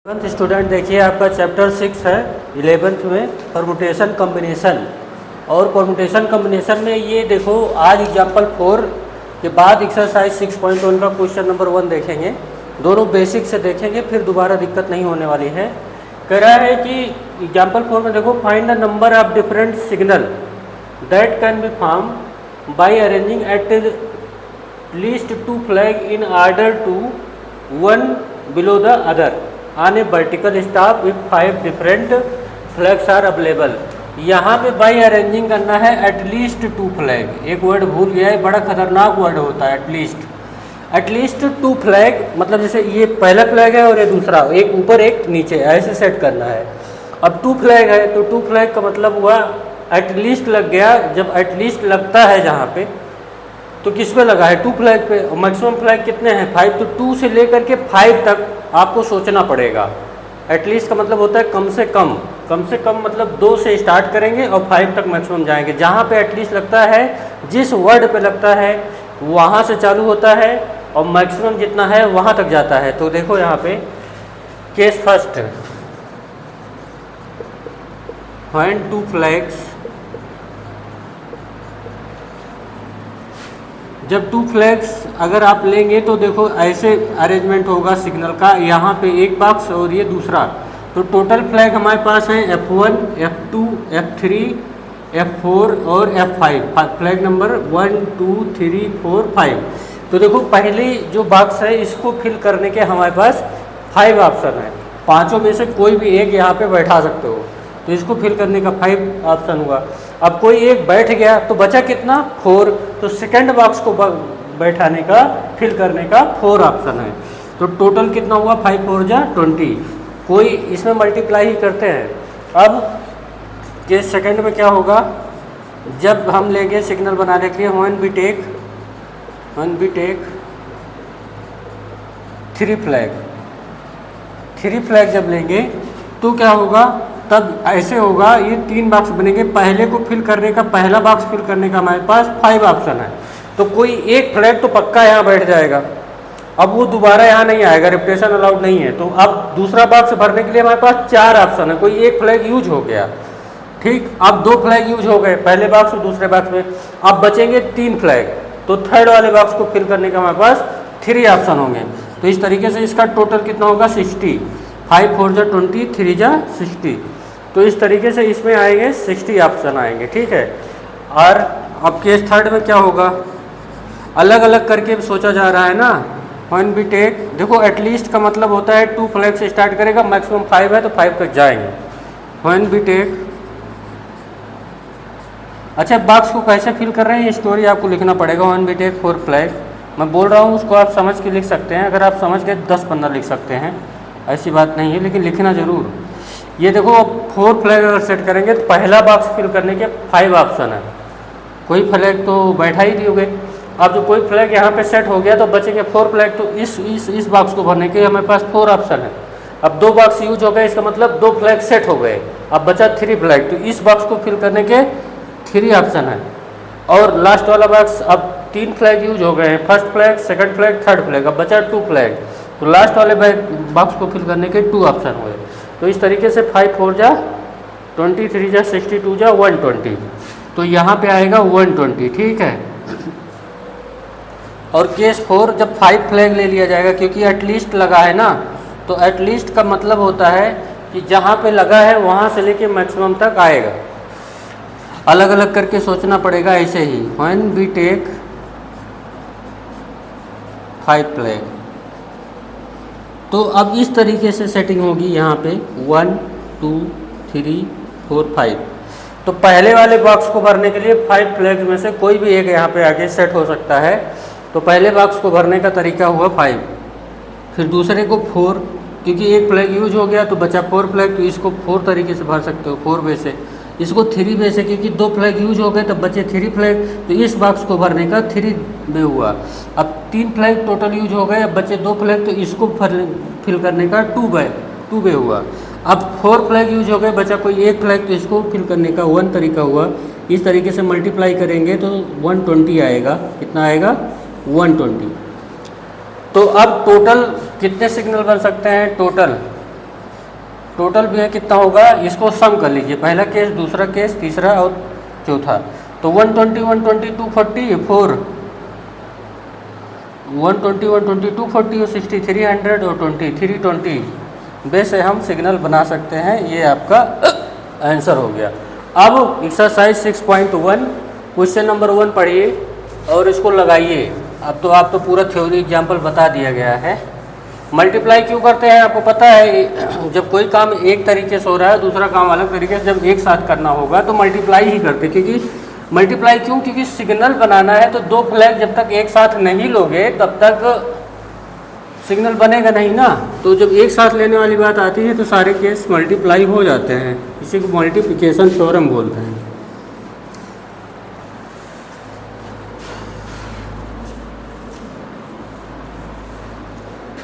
11th student देखिए आपका chapter 6 है 11th में परमुटेशन कम्बिनेशन। और परमुटेशन कम्बिनेशन में ये देखो आज एग्जाम्पल 4 के बाद एक्सरसाइज 6.1 का क्वेश्चन नंबर 1 देखेंगे। दोनों बेसिक से देखेंगे, फिर दोबारा दिक्कत नहीं होने वाली है। कह रहा है कि एग्जाम्पल 4 में देखो find the number of different signal that can be form by arranging at least 2 flag in order to one below the other on a vertical staff with 5 different flags are available. यहाँ पे by arranging करना है at least 2 flag. एक word भूल गया है, बड़ा खतरनाक वर्ड होता है एटलीस्ट 2 फ्लैग। मतलब जैसे ये पहला फ्लैग है और ये दूसरा, एक ऊपर एक नीचे, ऐसे सेट करना है। अब 2 फ्लैग है तो 2 फ्लैग का मतलब हुआ एटलीस्ट लग गया। जब एटलीस्ट लगता है जहाँ पे तो किस पे लगा है? 2 फ्लैग पे। और मैक्सिमम फ्लैग कितने हैं? 5। तो 2 से लेकर के 5 तक आपको सोचना पड़ेगा। एटलीस्ट का मतलब होता है कम से कम मतलब 2 से स्टार्ट करेंगे और 5 तक मैक्सिमम जाएंगे। जहाँ पे एटलीस्ट लगता है, जिस वर्ड पे लगता है वहाँ से चालू होता है और मैक्सिमम जितना है वहाँ तक जाता है। तो देखो यहाँ पे केस फर्स्ट, व्हेन 2 फ्लैग्स, जब 2 फ्लैग्स अगर आप लेंगे तो देखो ऐसे अरेंजमेंट होगा सिग्नल का। यहाँ पे एक बॉक्स और ये दूसरा। तो टोटल फ्लैग हमारे पास हैं F1, F2, F3, F4 और F5। Flag number 1, 2, 3, 4, 5। तो देखो पहली जो बॉक्स है इसको फिल करने के हमारे पास 5 ऑप्शन है। पाँचों में से कोई भी एक यहाँ पे बैठा सकते हो। तो इसको फिल करने का 5 ऑप्शन हुआ। अब कोई एक बैठ गया तो बचा कितना? 4। तो सेकंड बॉक्स को बैठाने का, फिल करने का 4 ऑप्शन है। तो टोटल कितना हुआ? 5 4 जा 20। कोई इसमें मल्टीप्लाई ही करते हैं। अब केस सेकंड में क्या होगा? जब हम लेंगे सिग्नल बनाने के लिए व्हेन वी टेक 3 फ्लैग जब लेंगे तो क्या होगा? तब ऐसे होगा, ये 3 बॉक्स बनेंगे। पहले को फिल करने का, पहला बॉक्स फिल करने का हमारे पास 5 ऑप्शन है। तो कोई एक फ्लैग तो पक्का यहाँ बैठ जाएगा। अब वो दोबारा यहाँ नहीं आएगा, रिपीटेशन अलाउड नहीं है। तो अब दूसरा बॉक्स भरने के लिए हमारे पास 4 ऑप्शन है। कोई एक फ्लैग यूज हो गया, ठीक। अब 2 फ्लैग यूज हो गए, पहले बॉक्स और दूसरे बॉक्स में। अब बचेंगे 3 फ्लैग। तो थर्ड वाले बॉक्स को फिल करने का हमारे पास 3 ऑप्शन होंगे। तो इस तरीके से इसका टोटल कितना होगा? 60। 5 4 जा 20, 3 जा 60। तो इस तरीके से इसमें आएंगे 60 ऑप्शन आएंगे, ठीक है। और अब केस थर्ड में क्या होगा? अलग अलग करके सोचा जा रहा है ना। व्हेन वी टेक, देखो एटलीस्ट का मतलब होता है 2 फ्लैग से स्टार्ट करेगा, मैक्सिमम 5 है तो 5 तक जाएंगे। व्हेन वी टेक, अच्छा बॉक्स को कैसे फिल कर रहे हैं ये स्टोरी आपको लिखना पड़ेगा। व्हेन वी टेक 4 फ्लैग, मैं बोल रहा हूँ उसको आप समझ के लिख सकते हैं। अगर आप समझ गए 10-15 लिख सकते हैं, ऐसी बात नहीं है, लेकिन लिखना ज़रूर। ये देखो 4 फ्लैग अगर सेट करेंगे तो पहला बॉक्स फिल करने के 5 ऑप्शन है। कोई फ्लैग तो बैठा ही दियोगे। अब जो कोई फ्लैग यहाँ पे सेट हो गया तो बचेंगे 4 फ्लैग। तो इस बॉक्स को भरने के हमारे पास 4 ऑप्शन है। अब 2 बॉक्स यूज हो गए, इसका मतलब 2 फ्लैग सेट हो गए। अब बचा 3 फ्लैग। तो इस बॉक्स को फिल करने के 3 ऑप्शन है। और लास्ट वाला बॉक्स, अब 3 फ्लैग यूज हो गए हैं, first flag, second flag, third flag. अब बचा 2 फ्लैग। तो लास्ट वाले बॉक्स को फिल करने के 2 ऑप्शन हुए। तो इस तरीके से 5 4 जा 20, 3 जा 60, 2 जा 120। तो यहाँ पे आएगा 120, ठीक है। और केस 4, जब 5 फ्लैग ले लिया जाएगा, क्योंकि एटलीस्ट लगा है ना, तो एटलीस्ट का मतलब होता है कि जहाँ पे लगा है वहाँ से लेके मैक्सिमम तक आएगा। अलग अलग करके सोचना पड़ेगा ऐसे ही। व्हेन वी टेक 5 फ्लैग, तो अब इस तरीके से सेटिंग होगी यहाँ पे 1 2 3 4 5। तो पहले वाले बॉक्स को भरने के लिए 5 फ्लैग्स में से कोई भी एक यहाँ पे आगे सेट हो सकता है। तो पहले बॉक्स को भरने का तरीका हुआ 5, फिर दूसरे को 4, क्योंकि एक फ्लैग यूज हो गया तो बचा 4 फ्लैग। तो इसको 4 तरीके से भर सकते हो, 4 वे से। इसको 3 वे से, क्योंकि 2 फ्लैग यूज हो गए तब बचे 3 फ्लैग। तो इस बॉक्स को भरने का 3 वे हुआ। अब 3 फ्लैग टोटल यूज हो गए, अब बचे 2 फ्लैग। तो इसको फिल करने का 2 वे हुआ। अब 4 फ्लैग यूज हो गए, बचा कोई एक फ्लैग। तो इसको फिल करने का 1 तरीका हुआ। इस तरीके से मल्टीप्लाई करेंगे तो 120 आएगा। कितना आएगा? 120। तो अब टोटल कितने सिग्नल बन सकते हैं? टोटल टोटल भी है कितना होगा, इसको सम कर लीजिए, पहला केस, दूसरा केस, तीसरा और चौथा। तो 120, 120, 240, 4, 120, 120, 240 और 60, 300 और 20, 320 वैसे हम सिग्नल बना सकते हैं। ये आपका आंसर हो गया। अब एक्सरसाइज 6.1 क्वेश्चन नंबर 1 पढ़िए और इसको लगाइए। अब तो आप तो पूरा थ्योरी एग्जाम्पल बता दिया गया है। मल्टीप्लाई क्यों करते हैं आपको पता है, जब कोई काम एक तरीके से हो रहा है, दूसरा काम अलग तरीके से जब एक साथ करना होगा तो मल्टीप्लाई ही करते। क्योंकि मल्टीप्लाई क्यों, क्योंकि सिग्नल बनाना है तो दो फ्लैग जब तक एक साथ नहीं लोगे तब तक सिग्नल बनेगा नहीं ना। तो जब एक साथ लेने वाली बात आती है तो सारे केस मल्टीप्लाई हो जाते हैं, इसी को मल्टीप्लिकेशन थ्योरम बोलते हैं।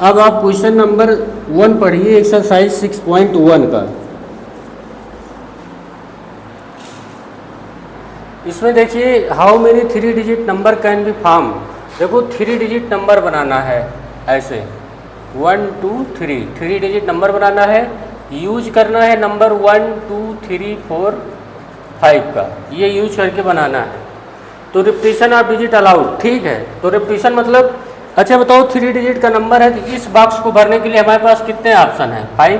अब आप क्वेश्चन नंबर 1 पढ़िए एक्सरसाइज 6.1 का। इसमें देखिए how many 3 digit number can be form. देखो 3 डिजिट नंबर बनाना है, ऐसे 1 2 3 3 डिजिट नंबर बनाना है। यूज करना है नंबर 1 2 3 4 5 का, ये यूज करके बनाना है। तो रिपीटिशन ऑफ डिजिट अलाउड, ठीक है। तो रिपीटिशन मतलब, अच्छा बताओ 3 डिजिट का नंबर है तो इस बॉक्स को भरने के लिए हमारे पास कितने ऑप्शन हैं, 5।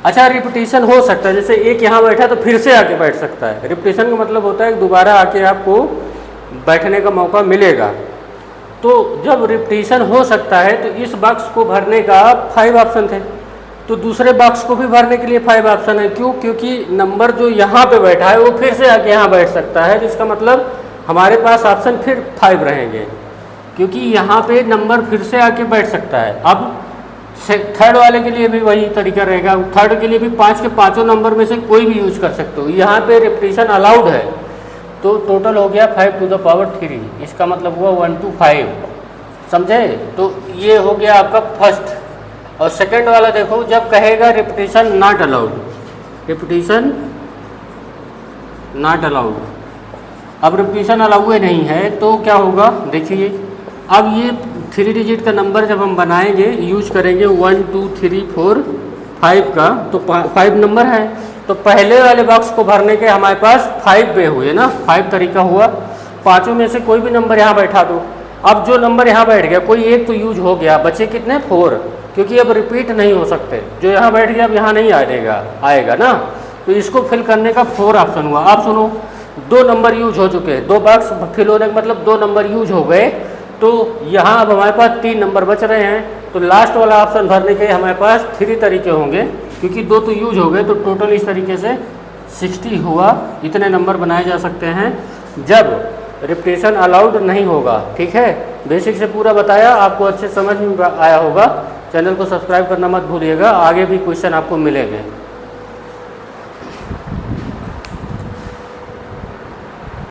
अच्छा रिपीटिशन हो सकता है, जैसे एक यहाँ बैठा तो फिर से आके बैठ सकता है। रिपीटिशन का मतलब होता है दोबारा आके आपको बैठने का मौका मिलेगा। तो जब रिपीटिशन हो सकता है तो इस बॉक्स को भरने का 5 ऑप्शन थे, तो दूसरे बॉक्स को भी भरने के लिए 5 ऑप्शन है। क्यों, क्योंकि नंबर जो यहाँ पे बैठा है वो फिर से आके यहाँ बैठ सकता है, जिसका मतलब हमारे पास ऑप्शन फिर 5 रहेंगे, क्योंकि यहाँ पे नंबर फिर से आके बैठ सकता है। अब थर्ड वाले के लिए भी वही तरीका रहेगा, थर्ड के लिए भी 5 के पाँचों नंबर में से कोई भी यूज कर सकते हो। यहाँ पे रिपीटिशन अलाउड है, तो टोटल हो गया 5 टू द पावर 3, इसका मतलब हुआ 1 to 5, समझे। तो ये हो गया आपका फर्स्ट। और सेकंड वाला देखो, जब कहेगा repetition not allowed, repetition not allowed. अब रिपीटिशन अलाउड नहीं है तो क्या होगा, देखिए अब ये 3 डिजिट का नंबर जब हम बनाएंगे, यूज करेंगे 1 2 3 4 5 का, तो 5 नंबर है, तो पहले वाले बॉक्स को भरने के हमारे पास 5 वे हुए ना, 5 तरीका हुआ। पांचों में से कोई भी नंबर यहाँ बैठा दो। अब जो नंबर यहाँ बैठ गया, कोई एक तो यूज हो गया, बचे कितने 4, क्योंकि अब रिपीट नहीं हो सकते। जो यहाँ बैठ गया अब यहाँ नहीं आएगा ना, तो इसको फिल करने का 4 ऑप्शन हुआ। आप सुनो, 2 नंबर यूज हो चुके हैं, 2 बॉक्स फिल होने का मतलब 2 नंबर यूज हो गए, तो यहाँ अब हमारे पास 3 नंबर बच रहे हैं। तो लास्ट वाला ऑप्शन भरने के हमारे पास 3 तरीके होंगे, क्योंकि 2 तो यूज हो गए, तो टोटल इस तरीके से 60 हुआ। इतने नंबर बनाए जा सकते हैं जब रिपीटिशन अलाउड नहीं होगा, ठीक है। बेसिक से पूरा बताया, आपको अच्छे समझ में आया होगा। चैनल को सब्सक्राइब करना मत भूलिएगा, आगे भी क्वेश्चन आपको मिलेंगे।